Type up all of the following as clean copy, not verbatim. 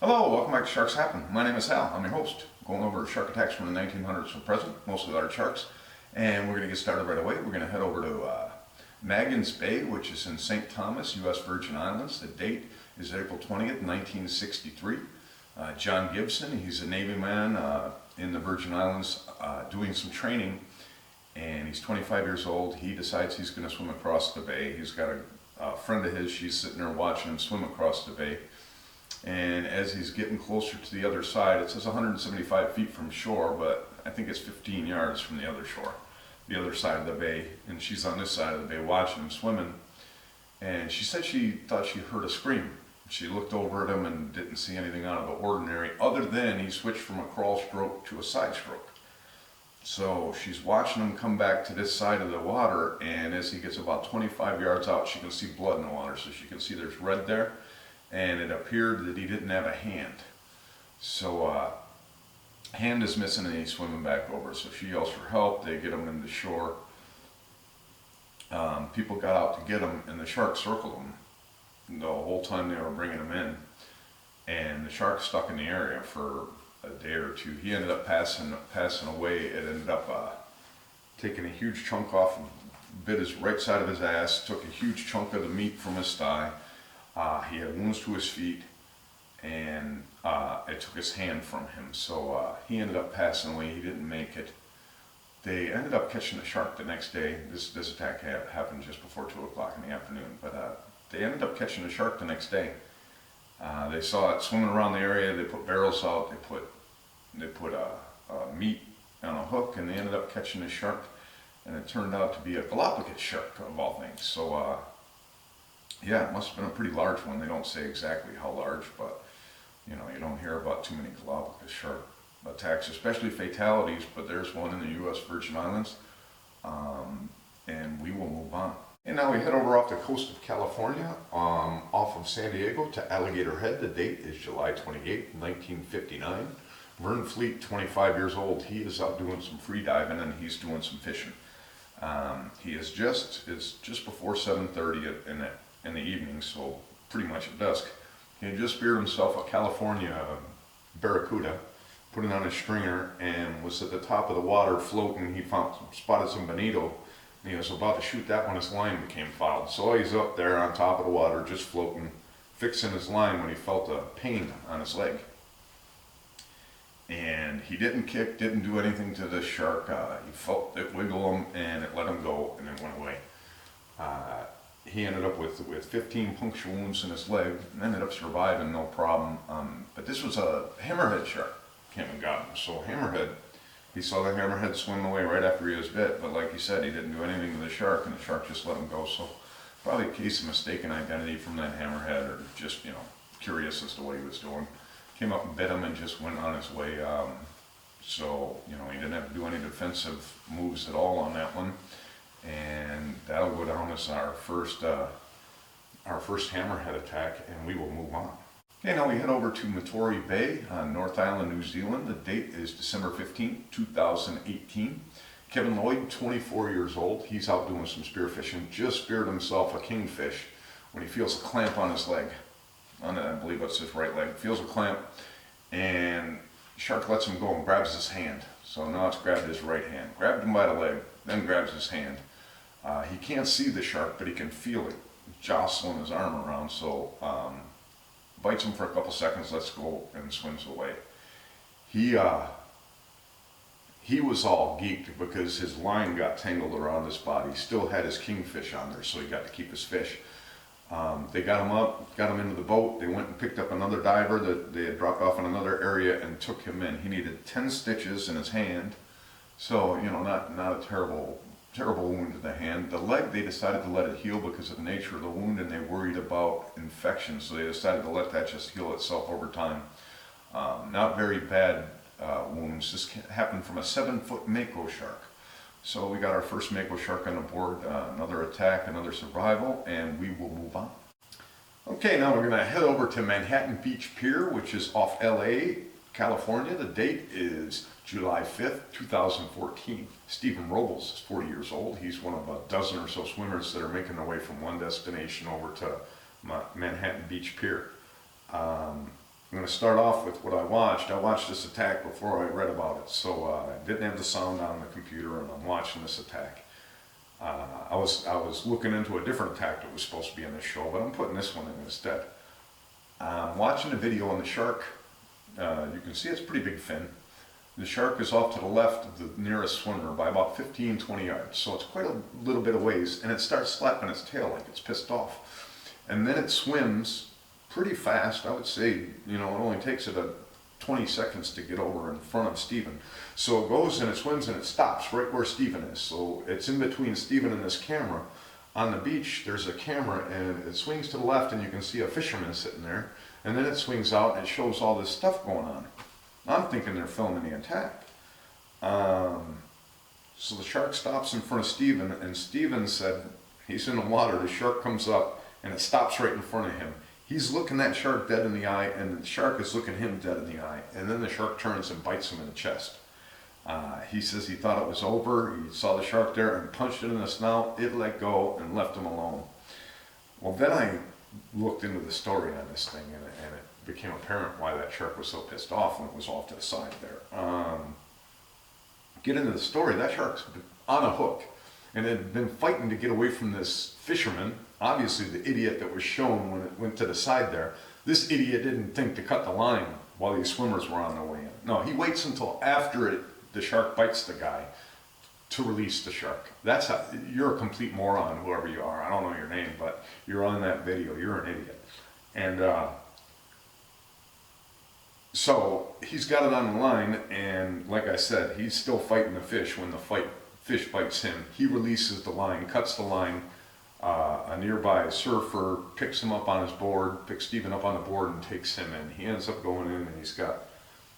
Hello, welcome back to Sharks Happen. My name is Hal. I'm your host. Going over shark attacks from the 1900s to present, mostly large sharks. And we're going to get started right away. We're going to head over to Magen's Bay, which is in St. Thomas, U.S. Virgin Islands. The date is April 20th, 1963. John Gibson, he's a Navy man in the Virgin Islands doing some training. And he's 25 years old. He decides he's going to swim across the bay. He's got a friend of his. She's sitting there watching him swim across the bay. And as he's getting closer to the other side, it says 175 feet from shore, but I think it's 15 yards from the other shore, the other side of the bay. And she's on this side of the bay watching him swimming. And she said she thought she heard a scream. She looked over at him and didn't see anything out of the ordinary, other than he switched from a crawl stroke to a side stroke. So she's watching him come back to this side of the water, and as he gets about 25 yards out, she can see blood in the water. So she can see there's red there. And it appeared that he didn't have a hand. So hand is missing and he's swimming back over. So she yells for help. They get him into shore. People got out to get him, and the shark circled him the whole time they were bringing him in. And the shark stuck in the area for a day or two. He ended up passing away. It ended up taking a huge chunk off, bit his right side of his ass, took a huge chunk of the meat from his thigh. He had wounds to his feet, and it took his hand from him. So he ended up passing away. He didn't make it. They ended up catching the shark the next day. This attack happened just before 2 o'clock in the afternoon. But they ended up catching the shark the next day. They saw it swimming around the area. They put barrels out. They put meat on a hook, and they ended up catching the shark. And it turned out to be a Galapagos shark, of all things. So yeah, it must have been a pretty large one. They don't say exactly how large, but you know, you don't hear about too many Galapagos shark attacks, especially fatalities, but there's one in the U.S. Virgin Islands, and we will move on. And now we head over off the coast of California, off of San Diego to Alligator Head. The date is July 28, 1959. Verne Fleet, 25 years old, he is out doing some free diving and he's doing some fishing. It's just before 7:30 in the evening, so pretty much at dusk. He had just speared himself a California barracuda, put it on a stringer, and was at the top of the water floating. He spotted some bonito, and he was about to shoot that when his line became fouled. So he's up there on top of the water, just floating, fixing his line, when he felt a pain on his leg. And he didn't kick, didn't do anything to the shark. He felt it wiggle him, and it let him go, and it went away. He ended up with 15 puncture wounds in his leg, and ended up surviving no problem. But this was a hammerhead shark came and got him. So hammerhead, he saw the hammerhead swim away right after he was bit, but like he said, he didn't do anything to the shark, and the shark just let him go. So probably a case of mistaken identity from that hammerhead, or just, you know, curious as to what he was doing. Came up and bit him and just went on his way. So, you know, he didn't have to do any defensive moves at all on that one. And that'll go down as our first hammerhead attack, and we will move on. Okay, now we head over to Matori Bay on North Island, New Zealand. The date is December 15, 2018. Kevin Lloyd, 24 years old. He's out doing some spearfishing. Just speared himself a kingfish when he feels a clamp on his leg. I believe it's his right leg. Feels a clamp, and shark lets him go and grabs his hand. So now it's grabbed his right hand. Grabbed him by the leg, then grabs his hand. He can't see the shark, but he can feel it jostling his arm around. So bites him for a couple seconds, lets go, and swims away. He was all geeked because his line got tangled around his body. He still had his kingfish on there, so he got to keep his fish. They got him up, got him into the boat. They went and picked up another diver that they had dropped off in another area and took him in. He needed 10 stitches in his hand. So, you know, not a terrible wound to the hand. The leg, they decided to let it heal because of the nature of the wound, and they worried about infection, so they decided to let that just heal itself over time. Not very bad wounds. This happened from a 7-foot Mako shark. So we got our first Mako shark on the board, another attack, another survival, and we will move on. Okay, now we're going to head over to Manhattan Beach Pier, which is off LA, California. The date is July 5th, 2014. Stephen Robles is 40 years old. He's one of a dozen or so swimmers that are making their way from one destination over to Manhattan Beach Pier. I'm going going to start off with what I watched. I watched this attack before I read about it, so I didn't have the sound on the computer, and I'm watching this attack. I was looking into a different attack that was supposed to be in this show, but I'm putting this one in instead. I'm watching a video on the shark. You can see it's a pretty big fin. The shark is off to the left of the nearest swimmer by about 15-20 yards, so it's quite a little bit of ways, and it starts slapping its tail like it's pissed off. And then it swims pretty fast. I would say, you know, it only takes it 20 seconds to get over in front of Stephen. So it goes and it swims and it stops right where Stephen is. So it's in between Stephen and this camera. On the beach, there's a camera, and it swings to the left, and you can see a fisherman sitting there. And then it swings out and it shows all this stuff going on. I'm thinking they're filming the attack. So the shark stops in front of Stephen, and Stephen said, he's in the water, the shark comes up, and it stops right in front of him. He's looking that shark dead in the eye, and the shark is looking him dead in the eye. And then the shark turns and bites him in the chest. He says he thought it was over. He saw the shark there and punched it in the snout. It let go and left him alone. Well, then I looked into the story on this thing, and it became apparent why that shark was so pissed off when it was off to the side there. Get into the story, that shark's on a hook, and it had been fighting to get away from this fisherman. Obviously the idiot that was shown when it went to the side there. This idiot didn't think to cut the line while these swimmers were on their way in. No, he waits until after the shark bites the guy to release the shark. That's how, you're a complete moron, whoever you are. I don't know your name, but you're on that video. You're an idiot. And so he's got it on the line, and like I said, he's still fighting the fish when the fish bites him. He releases the line, cuts the line. A nearby surfer picks him up on his board, picks Stephen up on the board and takes him in. He ends up going in, and he's got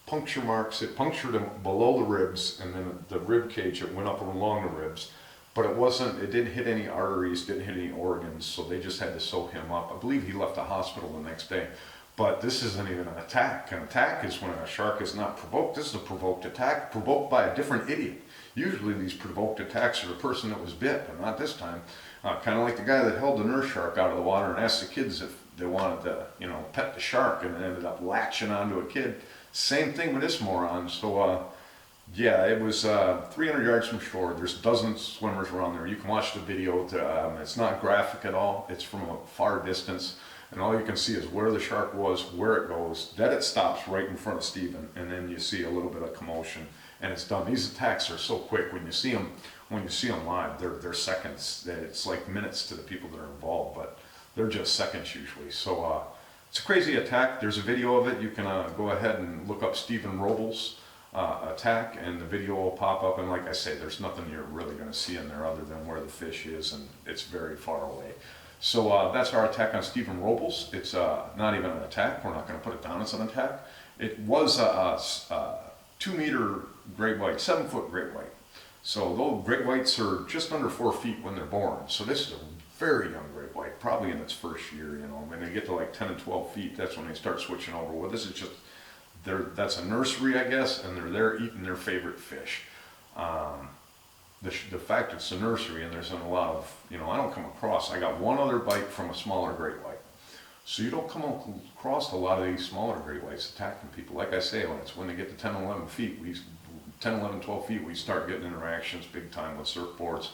puncture marks. It punctured him below the ribs, and then the rib cage, it went up along the ribs. But it didn't hit any arteries, didn't hit any organs, so they just had to sew him up. I believe he left the hospital the next day. But this isn't even an attack. An attack is when a shark is not provoked. This is a provoked attack, provoked by a different idiot. Usually these provoked attacks are the person that was bit, but not this time. Kind of like the guy that held the nurse shark out of the water and asked the kids if they wanted to, you know, pet the shark, and it ended up latching onto a kid. Same thing with this moron. So, yeah, it was 300 yards from shore. There's dozens of swimmers around there. You can watch the video. It's not graphic at all. It's from a far distance. And all you can see is where the shark was, where it goes. Then it stops right in front of Stephen, and then you see a little bit of commotion, and it's done. These attacks are so quick. When you see them live, they're seconds. It's like minutes to the people that are involved, but they're just seconds usually. So it's a crazy attack. There's a video of it. You can go ahead and look up Stephen Robles attack, and the video will pop up. And like I say, there's nothing you're really going to see in there other than where the fish is, and it's very far away. So that's our attack on Stephen Robles. It's not even an attack. We're not going to put it down as an attack. It was a 2-meter great white, 7-foot great white. So those great whites are just under 4 feet when they're born. So this is a very young great white, probably in its first year. You know, when they get to like 10 and 12 feet, that's when they start switching over. Well, this is just that's a nursery, I guess, and they're there eating their favorite fish. The fact it's a nursery, and there's a lot of, you know, I don't come across, I got one other bite from a smaller great white. So you don't come across a lot of these smaller great whites attacking people. Like I say, when they get to 10, 11 feet, 10, 11, 12 feet, we start getting interactions big time with surfboards,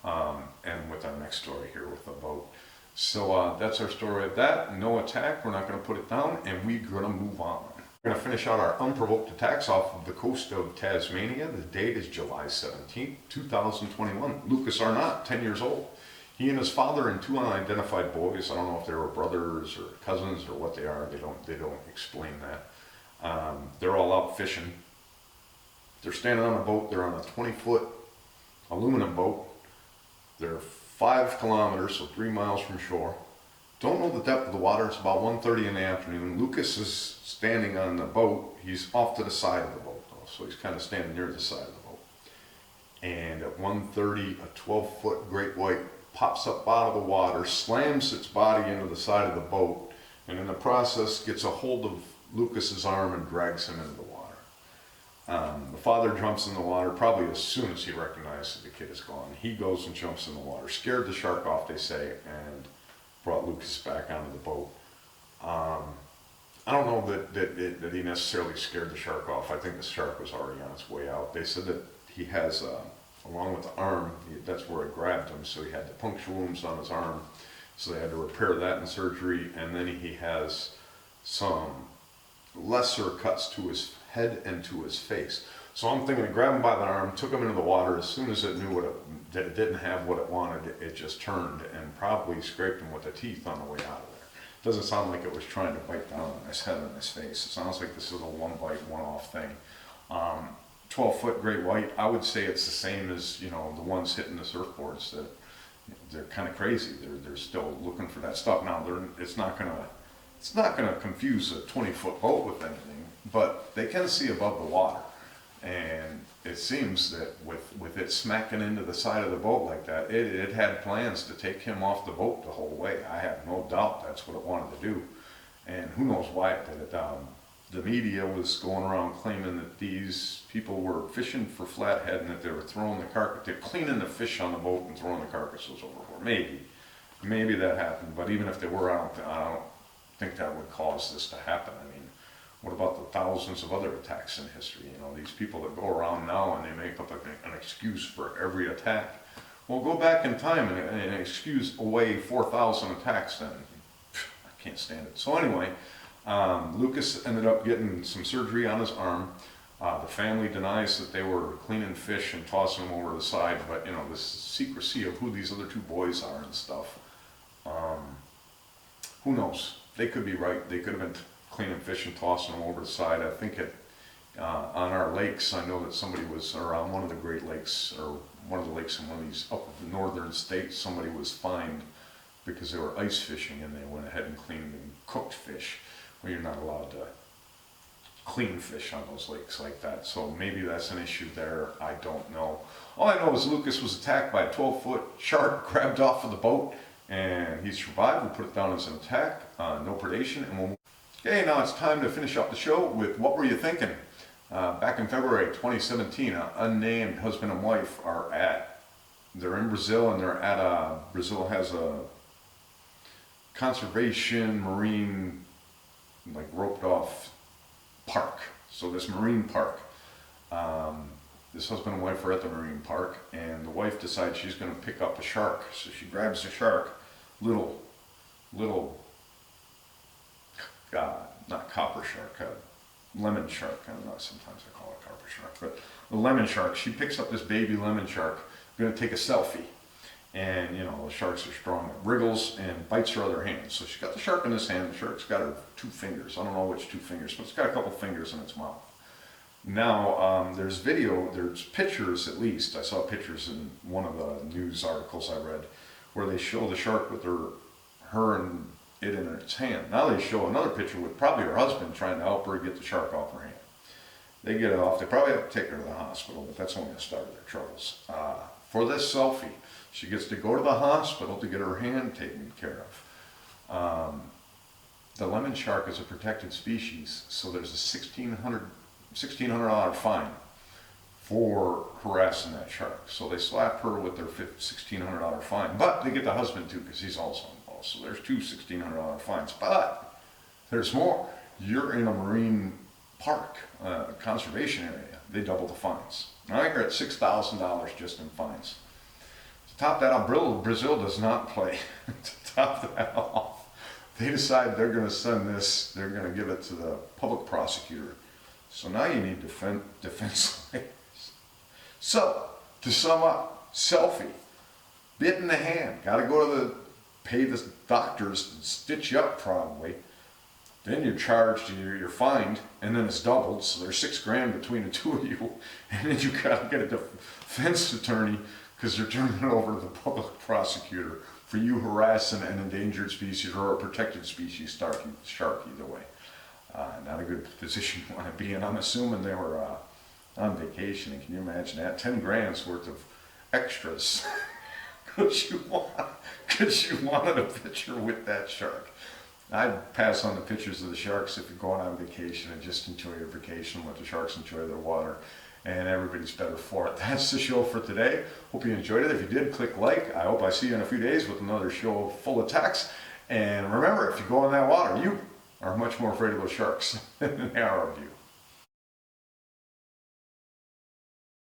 and with our next story here with the boat. So that's our story of that. No attack, we're not going to put it down, and we're going to move on. We're going to finish out our unprovoked attacks off of the coast of Tasmania. The date is July 17th, 2021. Lucas Arnott, 10 years old. He and his father and 2 unidentified boys. I don't know if they were brothers or cousins or what they are. They don't explain that. They're all out fishing. They're standing on a boat. They're on a 20-foot aluminum boat. They're 5 kilometers, so 3 miles from shore. Don't know the depth of the water. It's about 1:30 in the afternoon. Lucas is standing on the boat. He's off to the side of the boat, though, so he's kind of standing near the side of the boat. And at 1:30, a 12-foot great white pops up out of the water, slams its body into the side of the boat, and in the process gets a hold of Lucas's arm and drags him into the water. The father jumps in the water probably as soon as he recognizes the kid is gone. He goes and jumps in the water, scared the shark off, they say, and brought Lucas back onto the boat. I don't know that he necessarily scared the shark off. I think the shark was already on its way out. They said that he has, along with the arm, that's where it grabbed him, so he had the puncture wounds on his arm, so they had to repair that in surgery, and then he has some lesser cuts to his head and to his face. So I'm thinking, grab him by the arm, took him into the water. As soon as it knew that it didn't have what it wanted, it just turned and probably scraped him with the teeth on the way out of there. Doesn't sound like it was trying to bite down on his head and his face. It sounds like this is a one bite, one off thing. 12-foot great white, I would say it's the same as, you know, the ones hitting the surfboards. That they're kind of crazy. They're still looking for that stuff. Now it's not gonna confuse a 20-foot boat with anything, but they can see above the water. And it seems that with it smacking into the side of the boat like that, it had plans to take him off the boat the whole way. I have no doubt that's what it wanted to do. And who knows why it did it. The media was going around claiming that these people were fishing for flathead and that they were throwing the carcass, they're cleaning the fish on the boat and throwing the carcasses overboard. Maybe that happened, but even if they were, I don't think that would cause this to happen. I mean, what about the thousands of other attacks in history? You know, these people that go around now and they make up an excuse for every attack. Well, go back in time and excuse away 4,000 attacks then. I can't stand it. So anyway, Lucas ended up getting some surgery on his arm. The family denies that they were cleaning fish and tossing them over to the side, but you know, this secrecy of who these other two boys are and stuff. Who knows? They could be right. They could have been cleaning fish and tossing them over the side. I think on our lakes, I know that somebody was around one of the Great Lakes, or one of the lakes in one of these up northern states, somebody was fined because they were ice fishing and they went ahead and cleaned and cooked fish. Well, you're not allowed to clean fish on those lakes like that, so maybe that's an issue there. I don't know. All I know is Lucas was attacked by a 12-foot shark, grabbed off of the boat, and he survived. We'll put it down as an attack, no predation, and we'll move. Okay, now it's time to finish up the show with What Were You Thinking? Back in February 2017, an unnamed husband and wife they're in Brazil, and they're at Brazil has a conservation marine, like roped off park. So this marine park, this husband and wife are at the marine park, and the wife decides she's going to pick up a shark. So she grabs the shark, little, not copper shark, lemon shark. I don't know, sometimes I call it copper shark, but the lemon shark. She picks up this baby lemon shark, going to take a selfie. And you know, the sharks are strong. It wriggles and bites her other hand. So she's got the shark in this hand. The shark's got her 2 fingers. I don't know which 2 fingers, but it's got a couple fingers in its mouth. Now, there's pictures at least. I saw pictures in one of the news articles I read where they show the shark with her and it in its hand. Now they show another picture with probably her husband trying to help her get the shark off her hand. They get it off. They probably have to take her to the hospital, but that's only the start of their troubles. For this selfie, she gets to go to the hospital to get her hand taken care of. The lemon shark is a protected species, so there's a $1,600 fine for harassing that shark. So they slap her with their $1,600 fine, but they get the husband too because he's also involved. So there's 2 $1,600 fines, but there's more. You're in a marine park, conservation area. They double the fines. Now you're at $6,000 just in fines. To top that off, Brazil does not play. To top that off, they decide they're going to send this, they're going to give it to the public prosecutor. So now you need defense lawyers. So, to sum up, selfie, bit in the hand, got to go to pay the doctors to stitch you up probably. Then you're charged, you're fined, and then it's doubled, so there's $6,000 between the two of you, and then you got to get a defense attorney because they're turning it over to the public prosecutor for you harassing an endangered species or a protected species shark, either way. Not a good position you want to be in. I'm assuming they were on vacation, and can you imagine that? $10,000 worth of extras because you wanted a picture with that shark. I'd pass on the pictures of the sharks if you're going on vacation and just enjoy your vacation, let the sharks enjoy their water, and everybody's better for it. That's the show for today. Hope you enjoyed it. If you did, click like. I hope I see you in a few days with another show full of techs. And remember, if you go in that water, you are much more afraid of those sharks than they are of you.